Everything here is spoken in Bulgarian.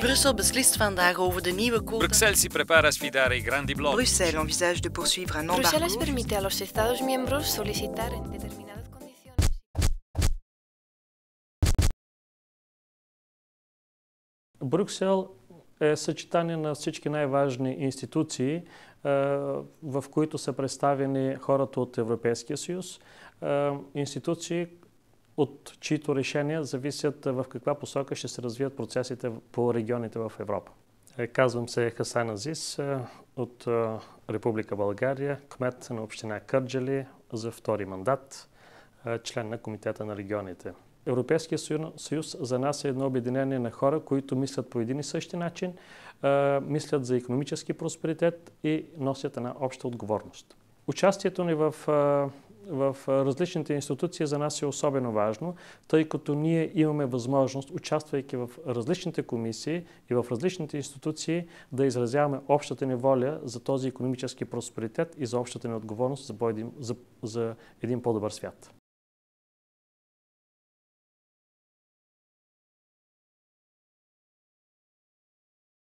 Brussel beslist vandaag over de nieuwe quota. Bruxelles si prepara a sfidare i grandi blocchi. Bruxelles envisage de poursuivre un embargo. Bruselas permite a los Estados miembros solicitar en determinadas condiciones. Брюксел е съчетание на всички най-важни институции, в които са представени хората от Европейския съюз, институции, от чието решения зависят в каква посока ще се развият процесите по регионите в Европа. Казвам се Хасан Азис от Република България, кмет на община Кърджали за втори мандат, член на Комитета на регионите. Европейския съюз за нас е едно обединение на хора, които мислят по един и същи начин, мислят за икономически просперитет и носят една обща отговорност. Участието ни в различните институции за нас е особено важно, тъй като ние имаме възможност, участвайки в различните комисии и в различните институции, да изразяваме общата ни воля за този икономически просперитет и за общата ни отговорност за един по-добър свят.